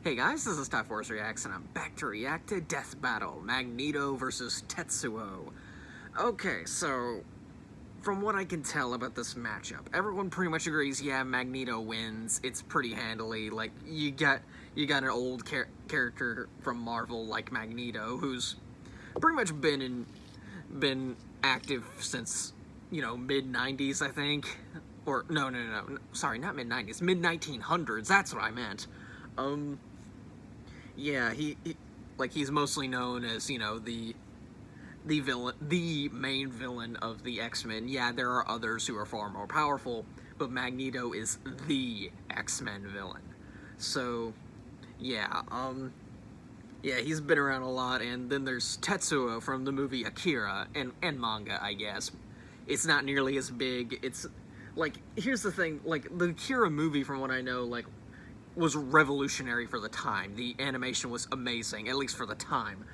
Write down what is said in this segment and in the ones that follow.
Hey guys, this is Type Force Reacts, and I'm back to react to Death Battle, Magneto versus Tetsuo. Okay, so, from what I can tell about this matchup, everyone pretty much agrees, yeah, Magneto wins. It's pretty handily. Like, you got an old character from Marvel like Magneto, who's pretty much been active since, mid-90s, I think. Or, no, sorry, not mid-90s, mid-1900s, that's what I meant. Yeah, he's mostly known as, the villain, the main villain of the X-Men. Yeah, there are others who are far more powerful, but Magneto is the X-Men villain. So, yeah, he's been around a lot, and then there's Tetsuo from the movie Akira, and manga, I guess. It's not nearly as big. It's, like, here's the thing, like, the Akira movie, from what I know, like, was revolutionary for the time. The animation was amazing, at least for the time.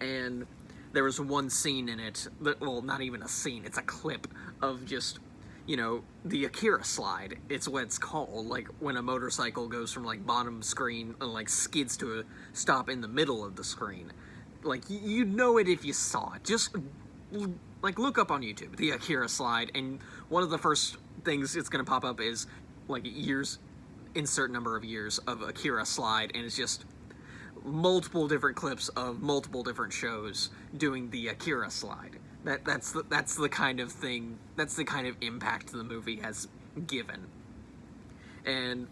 And there was one scene in it, that, well, not even a scene, it's a clip of just, the Akira slide. It's what it's called, like, when a motorcycle goes from, like, bottom screen and, like, skids to a stop in the middle of the screen. Like, you'd know it if you saw it. Just, like, look up on YouTube, the Akira slide, and one of the first things it's gonna pop up is, like, insert number of years of Akira slide, and it's just multiple different clips of multiple different shows doing the Akira slide. That's the kind of thing, that's the kind of impact the movie has given. And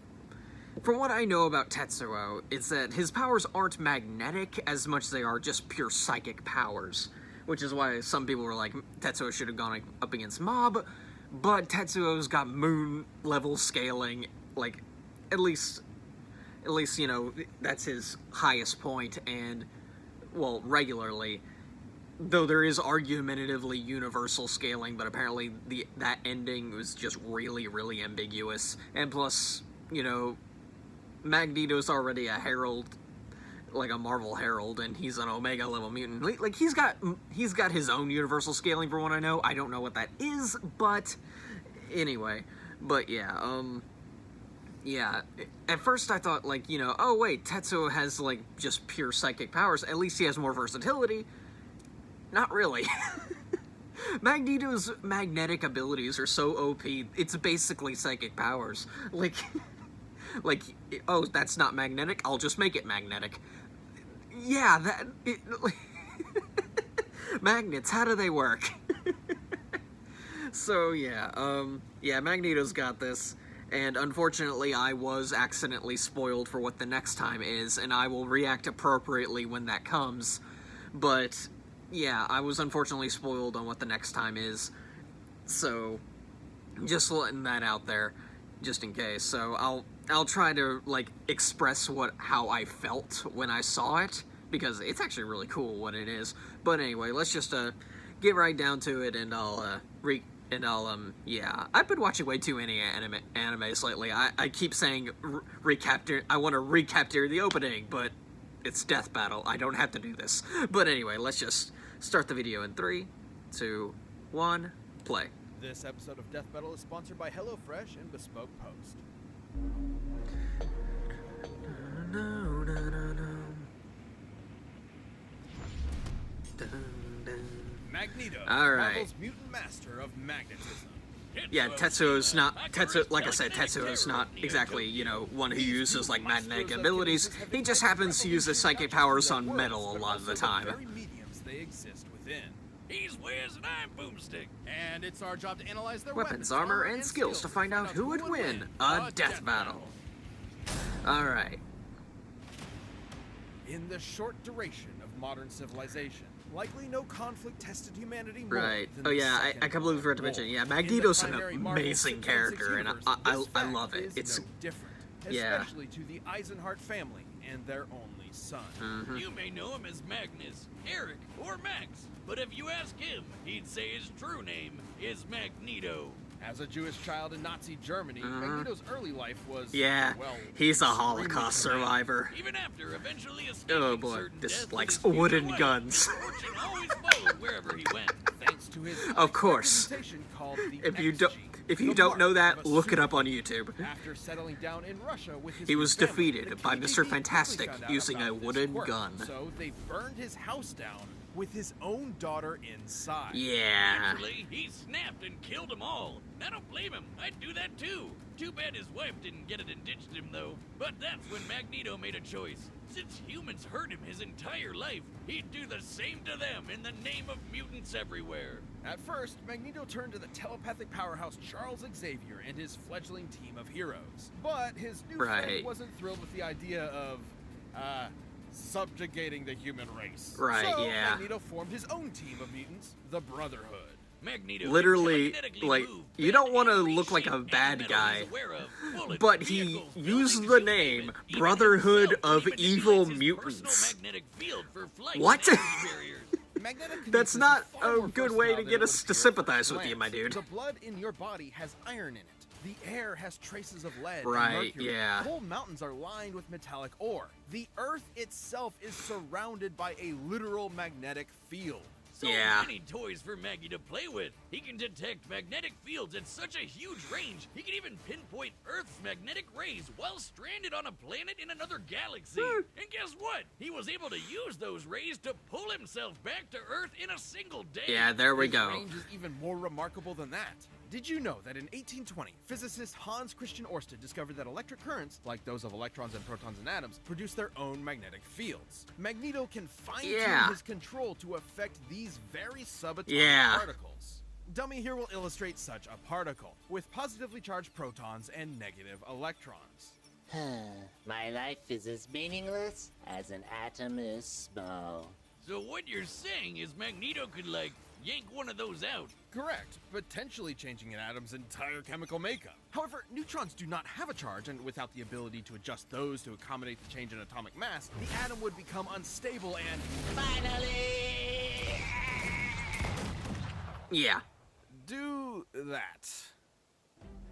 from what I know about Tetsuo, it's that his powers aren't magnetic as much as they are just pure psychic powers, which is why some people were like, Tetsuo should have gone up against Mob, but Tetsuo's got moon level scaling, like, at least, that's his highest point, and, well, regularly, though there is argumentatively universal scaling, but apparently that ending was just really, really ambiguous, and plus, Magneto's already a herald, like a Marvel herald, and he's an Omega level mutant. Like, he's got his own universal scaling, from what I know. I don't know what that is, but, anyway, but yeah, yeah, at first I thought, like, oh wait, Tetsuo has, like, just pure psychic powers. At least he has more versatility. Not really. Magneto's magnetic abilities are so OP, it's basically psychic powers. Like, oh, that's not magnetic? I'll just make it magnetic. Yeah, magnets, how do they work? So, yeah, Magneto's got this. And unfortunately, I was accidentally spoiled for what the next time is, and I will react appropriately when that comes. But, yeah, I was unfortunately spoiled on what the next time is. So, just letting that out there, just in case. So, I'll try to, like, express how I felt when I saw it, because it's actually really cool what it is. But anyway, let's just, get right down to it, and yeah, I've been watching way too many animes lately. I keep saying I want to recapture the opening, but it's Death Battle. I don't have to do this. But anyway, let's just start the video in 3, 2, 1, play. This episode of Death Battle is sponsored by HelloFresh and Bespoke Post. Magneto, Marvel's mutant master of magnetism. Yeah, Tetsuo's not, like I said, Tetsuo's not exactly, one who uses, like, magnetic abilities. He just happens to use his psychic powers on metal a lot of the time. They exist within. He's Wiz and I'm Boomstick, and it's our job to analyze their weapons, armor, and skills to find out who would win a death battle. Alright. In the short duration of modern civilization, likely no conflict tested humanity more. Right. Oh yeah, I completely forgot to mention. Yeah, Magneto's an amazing character, and I love it. It's no different, especially to the Eisenhart family and their only son. You may know him as Magnus, Eric, or Max, but if you ask him, he'd say his true name is Magneto. As a Jewish child in Nazi Germany, Magneto's early life was, well, he's a Holocaust survivor. Even after eventually escaping oh boy, certain just death likes with his wooden future guns. wife, fortune always followed wherever he went. Thanks to his of course. called the If you don't, If you the don't mark know of that, a look it up on superhero. YouTube. After settling down in Russia with his He was family, defeated the by KGB Mr. quickly Fantastic found out using about a this wooden quirk, gun. So they burned his house down with his own daughter inside. Yeah. Naturally, he snapped and killed them all. I don't blame him. I'd do that too. Too bad his wife didn't get it and ditched him, though. But that's when Magneto made a choice. Since humans hurt him his entire life, he'd do the same to them in the name of mutants everywhere. At first, Magneto turned to the telepathic powerhouse Charles Xavier and his fledgling team of heroes. But his new friend wasn't thrilled with the idea of, subjugating the human race. Right, so yeah. Magneto formed his own team of mutants, the Brotherhood. Magneto Literally, can telekinetically like, move, you don't want to bend, look like a reshape bad any guy, metal he's aware of. Bullets, but he vehicles, used buildings, the you name name it. Even Brotherhood himself of manipulates Evil his Mutants. personal magnetic field for flight What? and energy barriers. Magnetic That's kinesis not is far a more good way to versatile than get it us would to appear at sympathize first with you, my glance. dude. The blood in your body has iron in it. The air has traces of lead Right, and mercury. yeah. Whole mountains are lined with metallic ore. The Earth itself is surrounded by a literal magnetic field. So Yeah. many toys for Maggie to play with. He can detect magnetic fields at such a huge range, he can even pinpoint Earth's magnetic rays while stranded on a planet in another galaxy. And guess what? He was able to use those rays to pull himself back to Earth in a single day. Yeah, there we His go. range is even more remarkable than that. Did you know that in 1820, physicist Hans Christian Ørsted discovered that electric currents, like those of electrons and protons and atoms, produce their own magnetic fields? Magneto can fine-tune his control to affect these very subatomic particles. Dummy here will illustrate such a particle, with positively charged protons and negative electrons. My life is as meaningless as an atom is small. So what you're saying is Magneto could, like, yank one of those out. Correct, potentially changing an atom's entire chemical makeup. However, neutrons do not have a charge, and without the ability to adjust those to accommodate the change in atomic mass, the atom would become unstable and Finally! Yeah. do that.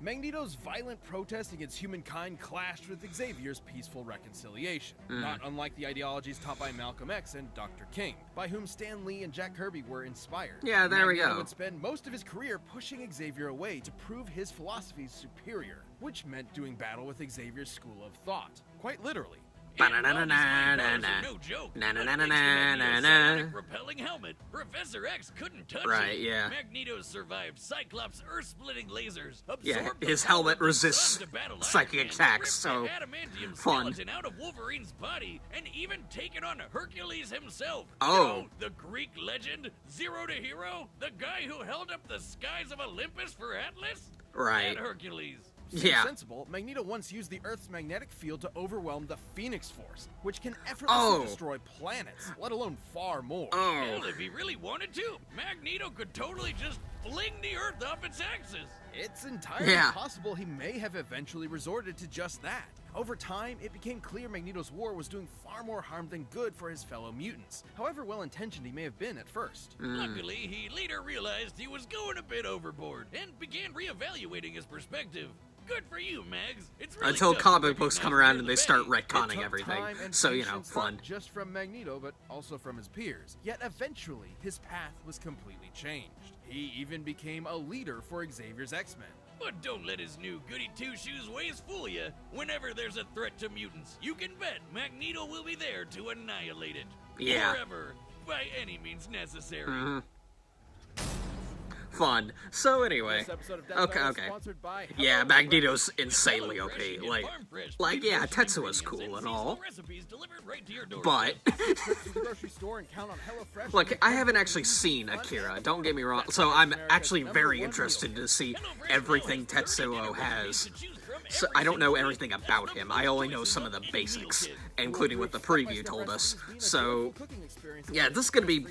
Magneto's violent protest against humankind clashed with Xavier's peaceful reconciliation, not unlike the ideologies taught by Malcolm X and Dr. King, by whom Stan Lee and Jack Kirby were inspired. Yeah, there we Magneto go. would spend most of his career pushing Xavier away to prove his philosophies superior, which meant doing battle with Xavier's school of thought, quite literally. And while these mind powers are no joke, but thanks to Magneto's psionic repelling helmet, Professor X couldn't touch Right, it. yeah. Magneto survived Cyclops' earth-splitting lasers, Yeah, absorbed the his power helmet of the resists sun to battle psychic Iron Man, attacks, ripped so the adamantium fun. skeleton out of Wolverine's body, and even taken on Hercules himself. Oh. You know, the Greek legend, Zero to Hero, the guy who held up the skies of Olympus for Atlas? Right. And Hercules. So Yeah. sensible, Magneto once used the Earth's magnetic field to overwhelm the Phoenix Force, which can effortlessly destroy planets, let alone far more. Hell, if he really wanted to, Magneto could totally just fling the Earth off its axis. It's entirely Yeah. possible he may have eventually resorted to just that. Over time, it became clear Magneto's war was doing far more harm than good for his fellow mutants, however well-intentioned he may have been at first. Luckily, he later realized he was going a bit overboard and began reevaluating his perspective. Good for you, Mags. It's really Until tough to comic books come recognize around you're and the they start Betty. It retconning took everything. time and So, you know, patience, fun. not just from Magneto, but also from his peers. Yet eventually, his path was completely changed. He even became a leader for Xavier's X-Men. But don't let his new goody two-shoes ways fool you. Whenever there's a threat to mutants, you can bet Magneto will be there to annihilate it. Yeah. Forever, by any means necessary. Fun. So anyway, This episode of Death okay, Metal is okay. sponsored by Yeah, HelloFresh. Magneto's insanely HelloFresh, OP. you get farm fresh, Like, yeah, pre-portioned Tetsuo's ingredients cool and seasonal all, recipes delivered right to your door. but Trips to the grocery store and count on HelloFresh. look, I haven't actually seen Akira. Don't get me wrong. So I'm actually very interested to see everything Tetsuo has. So I don't know everything about him. I only know some of the basics, including what the preview told us. So yeah, this is gonna be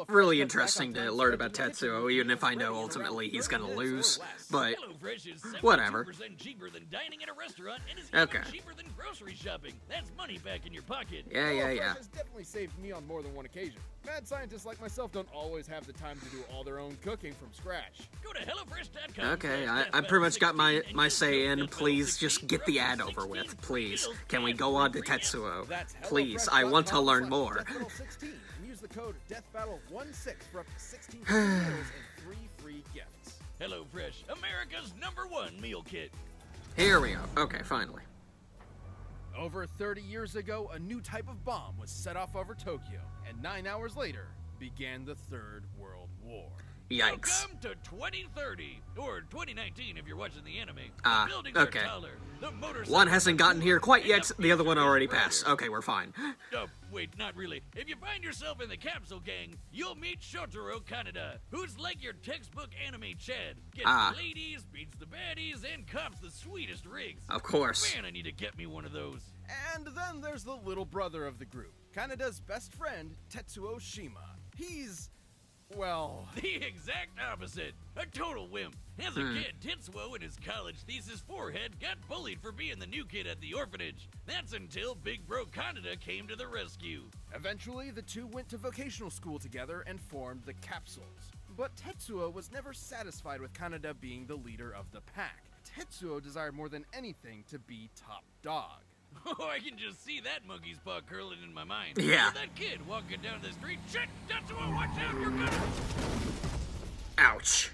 really interesting to learn about Tetsuo, even if I know ultimately he's gonna lose. But HelloFresh is whatever. 70% cheaper than dining at a restaurant and is Okay. even cheaper than grocery shopping. That's money back in your pocket. yeah. Has definitely saved me on more than one occasion. Mad scientists like myself don't always have the time to do all their own cooking from scratch. Go to HelloFresh.com. Okay, I pretty much got my say in. Please just get the ad over with. Please. Can we go on to Tetsuo? That's Please, I want to learn more. DeathBattle16 and use the code DeathBattle16 for up to 16 free meals and 3 free gifts. HelloFresh, America's #1 meal kit. Here we go. Okay, finally. Over 30 years ago, a new type of bomb was set off over Tokyo, and 9 hours later began the Third World War. Yikes. Welcome to 2030, or 2019 if you're watching the anime. Ah, The buildings okay. are taller. The motorcycles One hasn't gotten here quite and yet, the other one future already is brighter. passed. Okay, we're fine. Oh, wait, not really. If you find yourself in the capsule gang, you'll meet Shotaro Kaneda, who's like your textbook anime Chad. Gets Ah. the ladies, beats the baddies, and cops the sweetest rigs. Of course. Man, I need to get me one of those. And then there's the little brother of the group, Kaneda's best friend, Tetsuo Shima. He's, well, The exact opposite. A total wimp. As a kid, Tetsuo in his college thesis forehead got bullied for being the new kid at the orphanage. That's until Big Bro Kaneda came to the rescue. eventually the two went to vocational school together and formed the Capsules. But Tetsuo was never satisfied with Kaneda being the leader of the pack. Tetsuo desired more than anything to be top dog. Oh, I can just see that monkey's paw curling in my mind. Yeah. That kid walking down the street. Shit, Tetsuo, watch out, you're gonna... Ouch.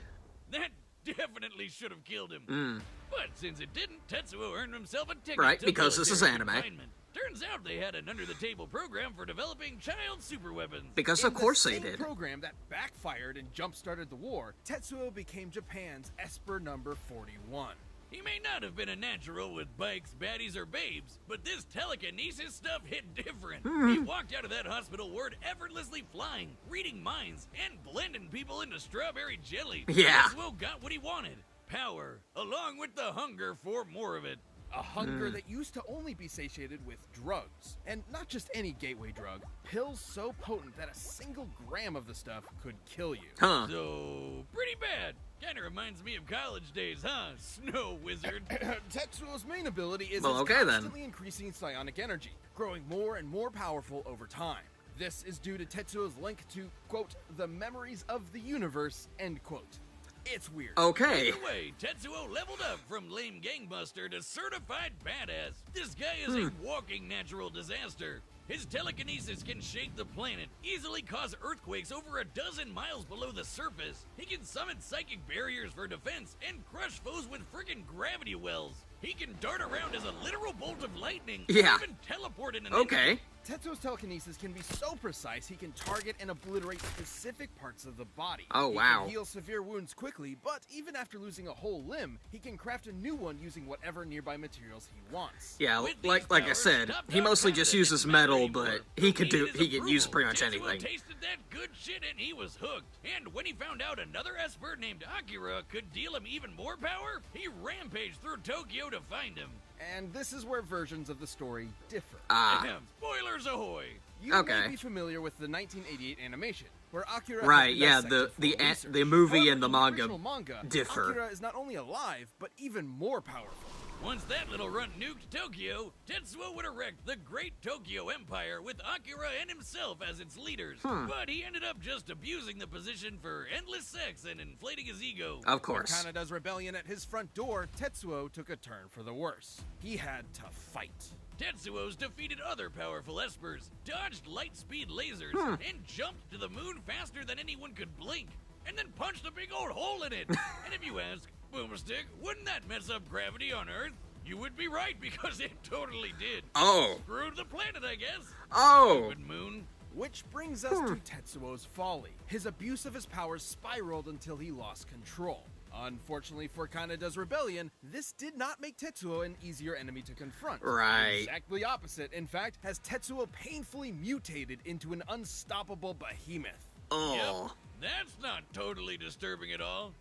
That definitely should have killed him. But since it didn't, Tetsuo earned himself a ticket Right, to because this is military anime. confinement. Turns out they had an under-the-table program for developing child superweapons. Because In of course the they same did. program that backfired and jump-started the war, Tetsuo became Japan's Esper number 41. He may not have been a natural with bikes, baddies, or babes, but this telekinesis stuff hit different. He walked out of that hospital ward effortlessly flying, reading minds, and blending people into strawberry jelly. Yeah. Tetsuo got what he wanted. Power, along with the hunger for more of it. A hunger that used to only be satiated with drugs. And not just any gateway drug, pills so potent that a single gram of the stuff could kill you. Huh. So, pretty bad. Kinda reminds me of college days, huh? Snow wizard. Tetsuo's main ability is Well, its okay, then. constantly increasing psionic energy, growing more and more powerful over time. This is due to Tetsuo's link to, quote, the memories of the universe, end quote. It's weird. Okay. Either way, Tetsuo leveled up from lame gangbuster to certified badass. This guy is a walking natural disaster. His telekinesis can shake the planet, easily cause earthquakes over a dozen miles below the surface. He can summon psychic barriers for defense and crush foes with friggin' gravity wells. He can dart around as a literal bolt of lightning. Yeah. Even teleport in an Okay. Tetsuo's telekinesis can be so precise he can target and obliterate specific parts of the body. Oh, He wow. can heal severe wounds quickly, but even after losing a whole limb, he can craft a new one using whatever nearby materials he wants. Yeah, With these like I powers, said, Top he Dog mosely just Kaneda uses didn't matter metal, anymore. but he could Needed his use approval. pretty much Tetsuo anything. tasted that good shit and he was hooked. And when he found out another Esper named Akira could deal him even more power, he rampaged through Tokyo to find him. And this is where versions of the story differ. Ah, Ahem. Spoilers ahoy! You okay. may be familiar with the 1988 animation, where Akira has Right, been yeah, dissected the for research. the movie However, and the in manga original manga differ. Akira is not only alive, but even more powerful. Once that little runt nuked Tokyo, Tetsuo would erect the Great Tokyo Empire with Akira and himself as its leaders. But he ended up just abusing the position for endless sex and inflating his ego. Of With course. Kaneda's rebellion at his front door, Tetsuo took a turn for the worse. He had to fight. Tetsuo's defeated other powerful espers, dodged light-speed lasers, and jumped to the moon faster than anyone could blink, and then punched a big old hole in it. And if you ask, Boomstick, wouldn't that mess up gravity on Earth? You would be right, because it totally did. Oh. Screwed the planet, I guess. Oh. Good moon. Which brings us to Tetsuo's folly. His abuse of his powers spiraled until he lost control. Unfortunately for Kaneda's rebellion, this did not make Tetsuo an easier enemy to confront. Right. Exactly opposite, in fact, has Tetsuo painfully mutated into an unstoppable behemoth. Oh. Yep, that's not totally disturbing at all.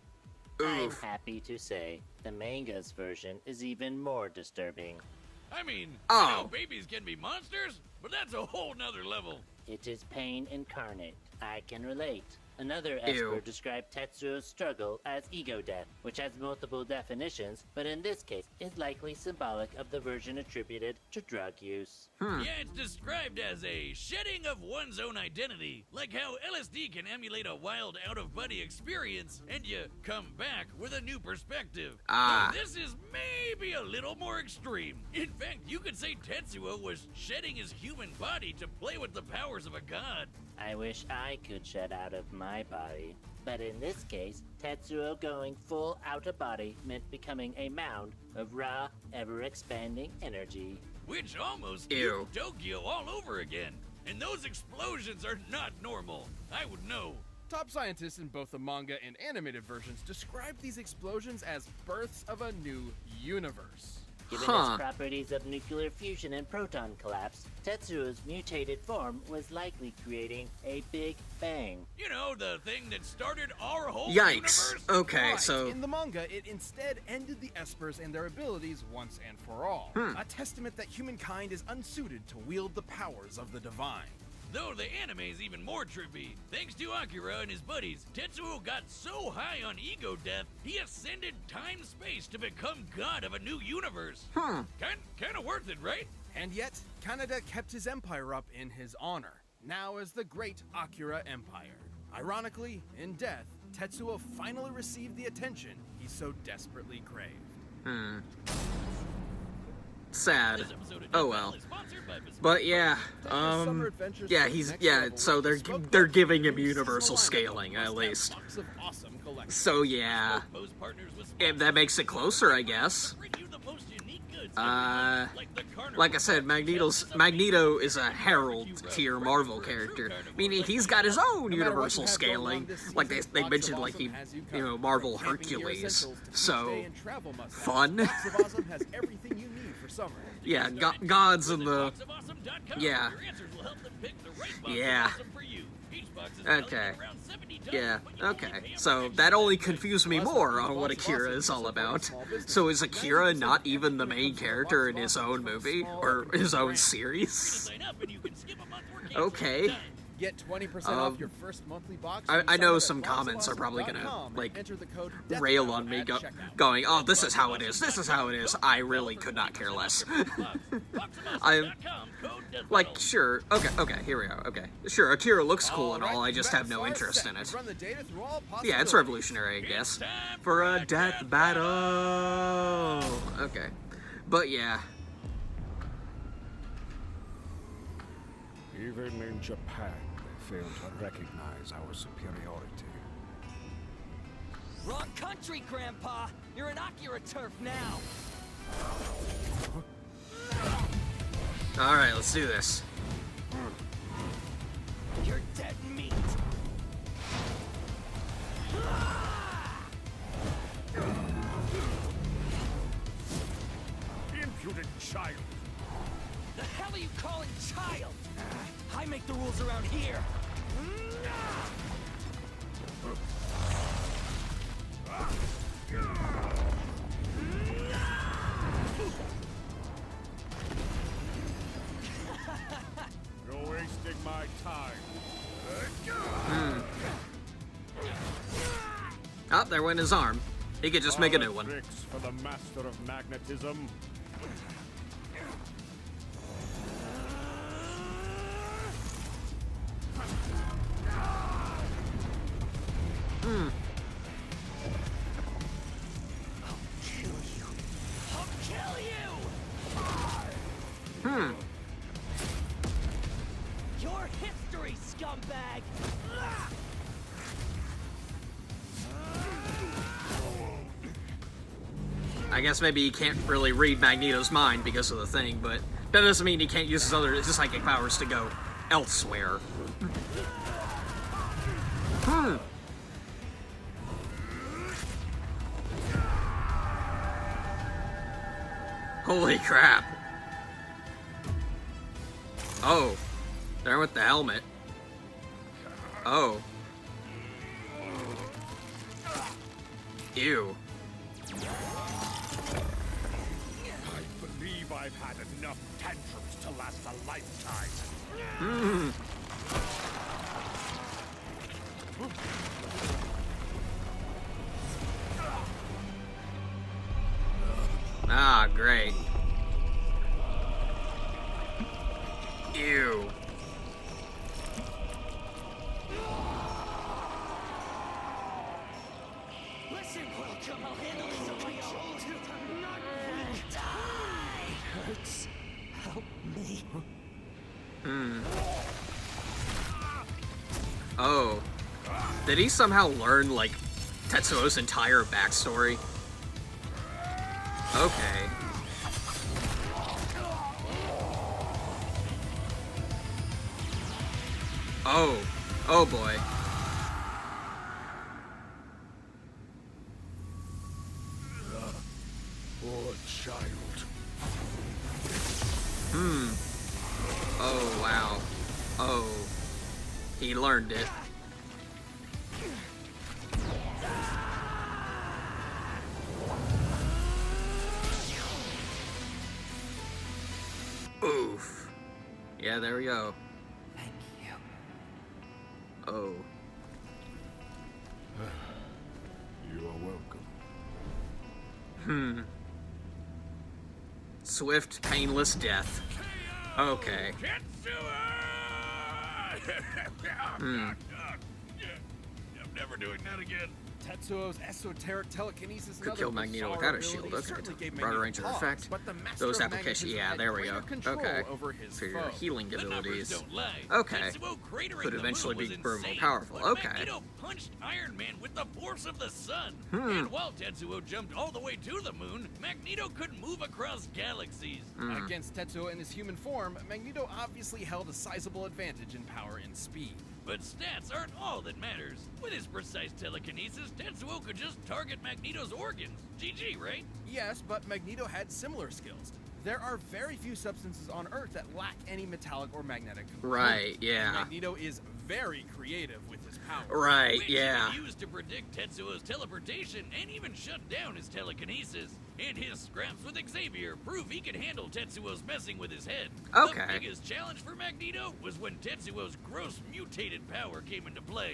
I'm Oof. happy to say the manga's version is even more disturbing. I mean, Oh. I know babies can be monsters, but that's a whole nother level. It is pain incarnate. I can relate. Another Ew. Esper described Tetsuo's struggle as ego death, which has multiple definitions, but in this case is likely symbolic of the version attributed to drug use. Yeah, it's described as a shedding of one's own identity, like how LSD can emulate a wild out-of-body experience, and you come back with a new perspective. Ah. Though this is maybe a little more extreme. In fact, you could say Tetsuo was shedding his human body to play with the powers of a god. I wish I could shed out of my body. But in this case, Tetsuo going full out-of-body meant becoming a mound of raw, ever-expanding energy. Which almost Ew. nuked Tokyo all over again. And those explosions are not normal. I would know. Top scientists in both the manga and animated versions describe these explosions as births of a new universe. Given Huh. its properties of nuclear fusion and proton collapse, Tetsuo's mutated form was likely creating a Big Bang. You know, the thing that started our whole Yikes. universe? Okay, Right. so In the manga, it instead ended the Espers and their abilities once and for all. A testament that humankind is unsuited to wield the powers of the divine. Though the anime's even more trippy. Thanks to Akira and his buddies, Tetsuo got so high on ego death, he ascended time-space to become god of a new universe. Kinda worth it, right? And yet, Kaneda kept his empire up in his honor, now as the Great Akira Empire. Ironically, in death, Tetsuo finally received the attention he so desperately craved. sad. This episode of Oh New well. Battle is sponsored by Bespoke But yeah, Summer Adventures yeah, to the he's next yeah. level So with they're Bespoke they're Box giving him Series universal seasonal lineup scaling must at have least. lots of awesome collections. So yeah, Most partners with if that makes it closer, I guess. bring you the most unique goods like the Carnival Like I said, Box. Magneto is a Herald tier Marvel character, meaning he's got his own No matter what universal you have going scaling. on this Like season, they Box of mentioned, like Awesome he, has you you know, covered. Marvel From camping gear Hercules. essentials to beach So day and travel must-haves, fun. Box of Awesome has everything you need for summer. yeah, gods in the BoxOfAwesome.com, yeah. where your answers will help them pick the right box of Yeah. awesome for you. Each box is Okay. valued around $70, Yeah, but you only okay. pay So up that to only confused me Plus, more with on what Box of Akira Awesome, is all you support about. small business. So is Akira 90% not of even the everything main comes from character in Box of his Awesome own from movie small or and big his own brands. series? sign up and you can skip a month or cancel Okay. anytime. Get 20% off your first monthly box. I when you know sign up some at comments are probably gonna, boxofawesome.com and like, enter the code rail DEATHMETAL on me at checkout. going, oh, this is how it is, this is how it is. I really could not care less. I like, sure, okay, here we go, okay. Sure, Akira looks cool and all, I just have no interest in it. Run the data through all Yeah, it's possibilities. revolutionary, I guess. For a death battle! Okay. But yeah. Even in Japan, they fail to recognize our superiority. Wrong country, Grandpa! You're an Akira turf now! Alright, let's do this. You're dead meat! Impudent child! The hell are you calling child? I make the rules around here! You're wasting my time. Oh, there went his arm. He could just make a new one. Tricks for the master of magnetism. I'll kill you! Your history, scumbag! I guess maybe he can't really read Magneto's mind because of the thing, but that doesn't mean he can't use his other psychic powers to go elsewhere. Holy crap. Oh. There with the helmet. Oh. Ew. I believe I've had enough tantrums to last a lifetime. Ah, great. Ew. Listen, welcome. I'll handle this on my own. Not die. Hurts. Help me. Oh. Did he somehow learn, like, Tetsuo's entire backstory? Okay. Oh. Oh boy. Poor child. Oh, wow. Oh. He learned it. Oof. Yeah, there we go. Thank you. Oh. You are welcome. Swift, painless death. Okay. I'm never doing that again. Tetsuo's esoteric telekinesis Could kill Magneto without a shield. Okay. Broader range of effect. Those applications. Yeah, there we go. Okay. For your healing The numbers abilities. don't lie. Okay. Tetsuo cratering Could the eventually moon be was more insane, powerful. but Okay. Magneto punched Iron Man with the force of the sun. And while Tetsuo jumped all the way to the moon, Magneto could move across galaxies. Against Tetsuo in his human form, Magneto obviously held a sizable advantage in power and speed. But stats aren't all that matters. With his precise telekinesis, Tetsuo could just target Magneto's organs. GG, right? Yes, but Magneto had similar skills. There are very few substances on Earth that lack any metallic or magnetic components. Right, yeah. And Magneto is very creative with his power. Right, Which yeah. he used to predict Tetsuo's teleportation and even shut down his telekinesis. And his scraps with Xavier prove he could handle Tetsuo's messing with his head. Okay. The biggest challenge for Magneto was when Tetsuo's gross mutated power came into play.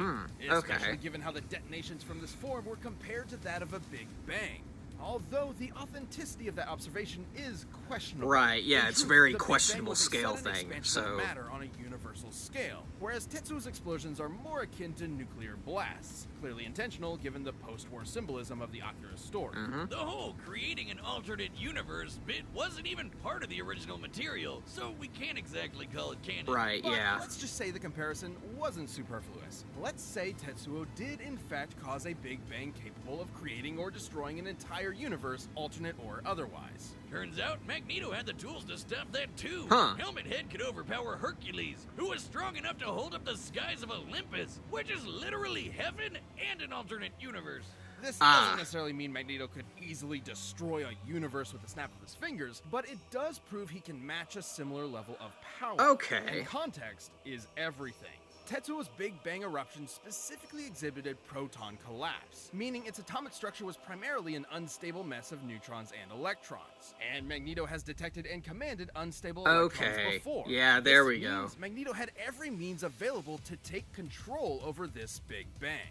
Especially Okay. given how the detonations from this form were compared to that of a Big Bang. Although the authenticity of that observation is questionable. Right, yeah, In it's truth, very the Big Bang questionable was a scale sudden thing, expansion of so- matter on a universal scale, whereas Tetsuo's explosions are more akin to nuclear blasts, clearly intentional given the post-war symbolism of the Oculus story. The whole creating an alternate universe bit wasn't even part of the original material, so we can't exactly call it canon. Right, But yeah. let's just say the comparison wasn't superfluous. Let's say Tetsuo did in fact cause a Big Bang capable of creating or destroying an entire universe, alternate or otherwise. Turns out Magneto had the tools to stop that too. Huh. Helmet Head could overpower Hercules, who was strong enough to hold up the skies of Olympus, which is literally heaven and an alternate universe. This Ah. doesn't necessarily mean Magneto could easily destroy a universe with a snap of his fingers, but it does prove he can match a similar level of power. Okay. And context is everything. Tetsuo's Big Bang eruption specifically exhibited proton collapse, meaning its atomic structure was primarily an unstable mess of neutrons and electrons. And Magneto has detected and commanded unstable electrons Okay. before. Yeah, there This we go. means Magneto had every means available to take control over this Big Bang.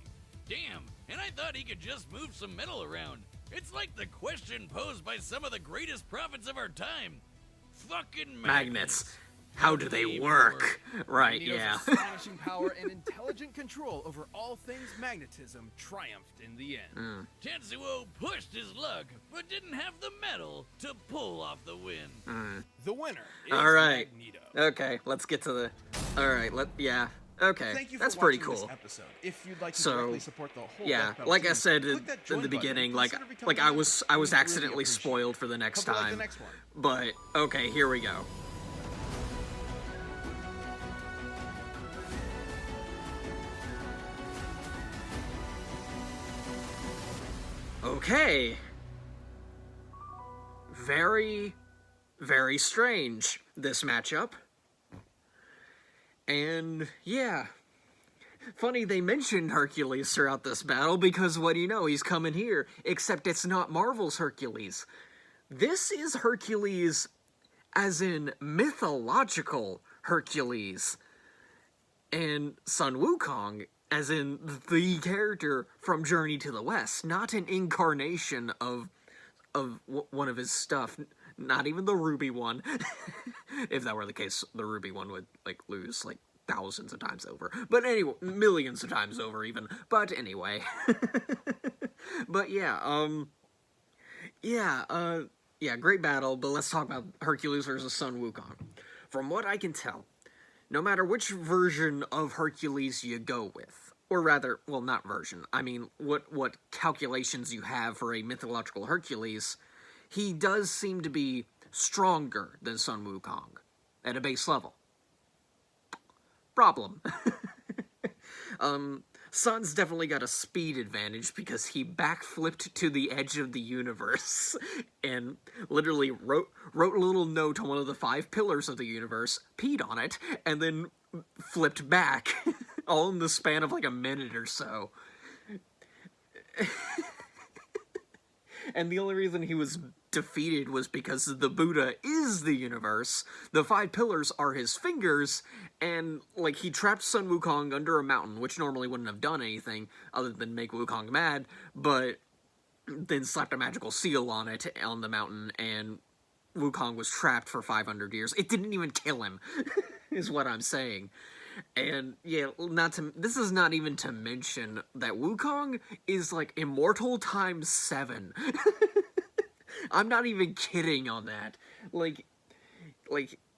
Damn, and I thought he could just move some metal around. It's like the question posed by some of the greatest prophets of our time. Fucking Magnets. How do they work? Right, Magneto's yeah. astonishing power and intelligent control over all things magnetism triumphed in the end. Tetsuo pushed his luck, but didn't have the metal to pull off the win. The winner is All right. Magneto. Okay, let's get to the... Alright, yeah. Okay, Thank you for that's pretty watching cool. This episode. If you'd like to So, directly support the whole Yeah, Death Battle like I team, said click in that join the button beginning, and like consider becoming a I member. was We'd really accidentally appreciate it. spoiled for the next Hope you like time. the next one. But okay, here we go. Okay. Very, very strange, this matchup. And, yeah. Funny they mentioned Hercules throughout this battle, because what do you know, he's coming here. Except it's not Marvel's Hercules. This is Hercules as in mythological Hercules. And Sun Wukong as in the character from Journey to the West, not an incarnation of one of his stuff, not even the Ruby one. If that were the case, the Ruby one would, like, lose, like, thousands of times over. But anyway, millions of times over, even. But anyway. But yeah, yeah, great battle, but let's talk about Hercules versus Sun Wukong. From what I can tell, no matter which version of Hercules you go with, or rather, well, not version, I mean, what calculations you have for a mythological Hercules, he does seem to be stronger than Sun Wukong at a base level. Problem. Sun's definitely got a speed advantage because he backflipped to the edge of the universe and literally wrote a little note on one of the 5 pillars of the universe, peed on it, and then flipped back, all in the span of like a minute or so. And the only reason he was defeated was because the Buddha is the universe, the 5 pillars are his fingers, and, like, he trapped Sun Wukong under a mountain, which normally wouldn't have done anything other than make Wukong mad, but then slapped a magical seal on it, on the mountain, and Wukong was trapped for 500 years. It didn't even kill him, is what I'm saying. And, yeah, this is not even to mention that Wukong is, like, immortal times 7. I'm not even kidding on that. Like,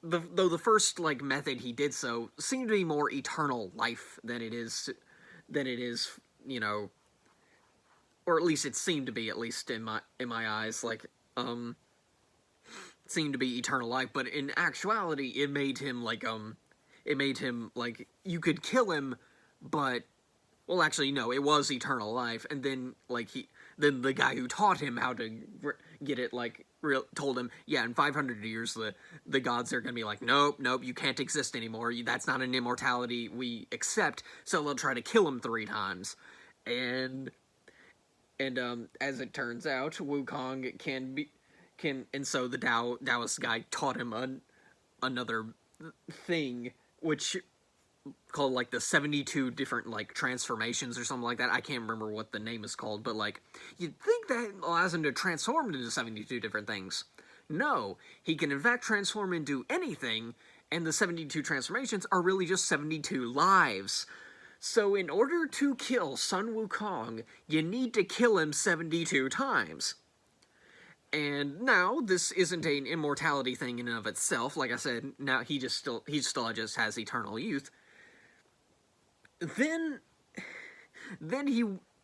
though the first, like, method he did so seemed to be more eternal life than it is, you know, or at least it seemed to be, at least in my eyes, like, seemed to be eternal life, but in actuality, it made him, like, you could kill him, but, well, actually, no, it was eternal life, and then, like, then the guy who taught him how to get it, like, told him, yeah, in 500 years, the gods are gonna be like, nope, you can't exist anymore, that's not an immortality we accept, so they'll try to kill him 3 times, and as it turns out, Wukong and so the Taoist guy taught him another thing, which called, like, the 72 different, like, transformations or something like that. I can't remember what the name is called, but, like, you'd think that allows him to transform into 72 different things. No, he can in fact transform into anything, and the 72 transformations are really just 72 lives. So in order to kill Sun Wukong, you need to kill him 72 times. And now, this isn't an immortality thing in and of itself. Like I said, now he still just has eternal youth. Then he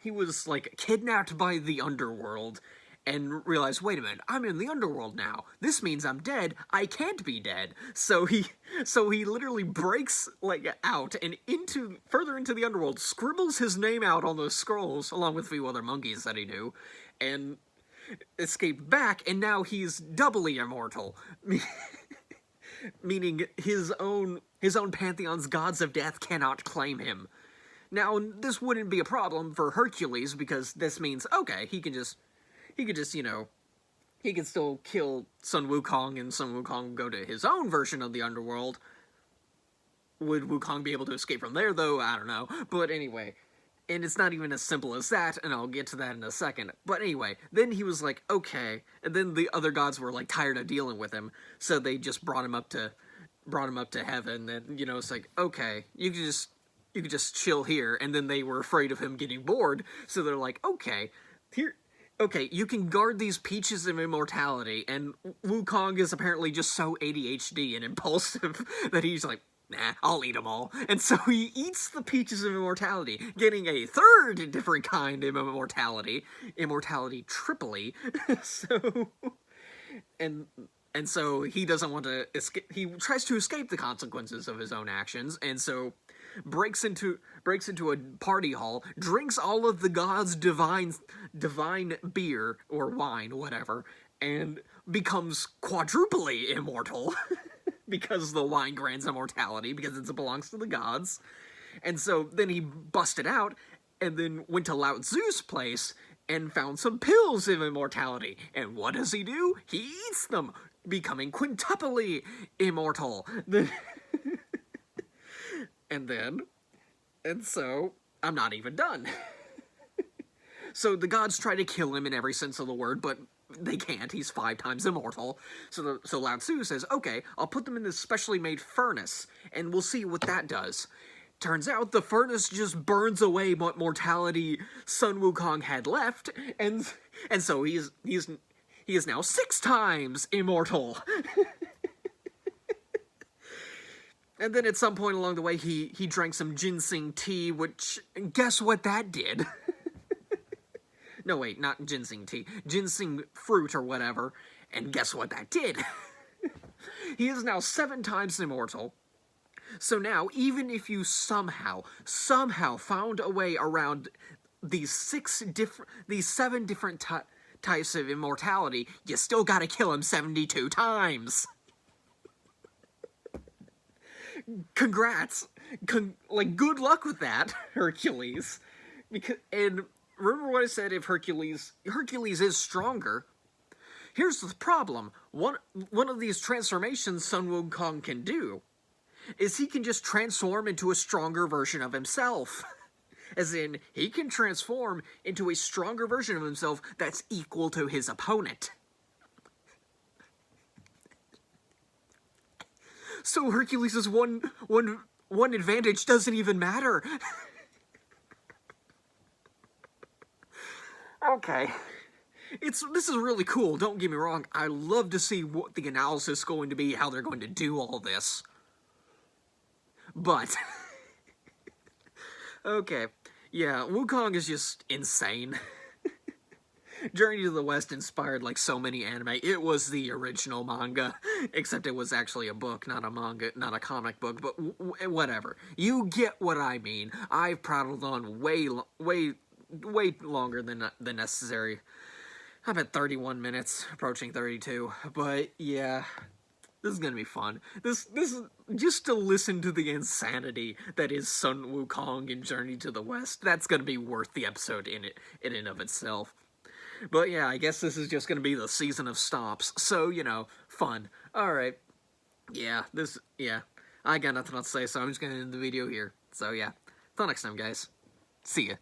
was, like, kidnapped by the underworld and realized, wait a minute, I'm in the underworld now. This means I'm dead. I can't be dead. So he literally breaks, like, out and further into the underworld, scribbles his name out on those scrolls, along with a few other monkeys that he knew, and escaped back, and now he's doubly immortal. Meaning his own pantheon's gods of death cannot claim him. Now, this wouldn't be a problem for Hercules, because this means, okay, he could just, you know, he could still kill Sun Wukong, and Sun Wukong go to his own version of the underworld. Would Wukong be able to escape from there, though? I don't know. But anyway, and it's not even as simple as that, and I'll get to that in a second. But anyway, then he was like, okay, and then the other gods were, like, tired of dealing with him, so they just brought him up to heaven, and, you know, it's like, okay, you could just chill here, and then they were afraid of him getting bored, so they're like, okay, you can guard these peaches of immortality, and Wukong is apparently just so ADHD and impulsive that he's like, nah, I'll eat them all. And so he eats the peaches of immortality, getting a 3rd different kind of immortality triply. And so he doesn't want to escape. He tries to escape the consequences of his own actions, and so breaks into a party hall, drinks all of the gods' divine beer or wine, whatever, and becomes quadruply immortal. Because the wine grants immortality, because it belongs to the gods. And so then he busted out, and then went to Lao Tzu's place, and found some pills of immortality. And what does he do? He eats them, becoming quintuply immortal. And so, I'm not even done. So the gods try to kill him in every sense of the word, but they can't. He's 5 times immortal. So Lao Tzu says, okay, I'll put them in this specially made furnace, and we'll see what that does. Turns out the furnace just burns away what mortality Sun Wukong had left, and so he is now 6 times immortal. And then at some point along the way, he drank some ginseng tea, which, guess what that did? No, wait, not ginseng tea. Ginseng fruit or whatever. And guess what that did? He is now 7 times immortal. So now, even if you somehow found a way around these 7 different types of immortality, you still gotta kill him 72 times. Congrats. Good luck with that, Hercules. And remember what I said, if Hercules is stronger. Here's the problem. One of these transformations Sun Wukong can do is he can just transform into a stronger version of himself. As in, he can transform into a stronger version of himself that's equal to his opponent. So Hercules' one advantage doesn't even matter. Okay. This is really cool, don't get me wrong. I love to see what the analysis is going to be, how they're going to do all this. But, okay. Yeah, Wukong is just insane. Journey to the West inspired like so many anime. It was the original manga, except it was actually a book, not a manga, not a comic book, but whatever. You get what I mean. I've prattled on way longer than necessary. I'm at 31 minutes, approaching 32, but yeah, this is gonna be fun. This is just to listen to the insanity that is Sun Wukong in Journey to the West. That's gonna be worth the episode in and of itself. But yeah, I guess this is just gonna be the season of stops, so, you know, fun. Alright. Yeah, I got nothing else to say, so I'm just gonna end the video here. So yeah, till next time, guys. See ya.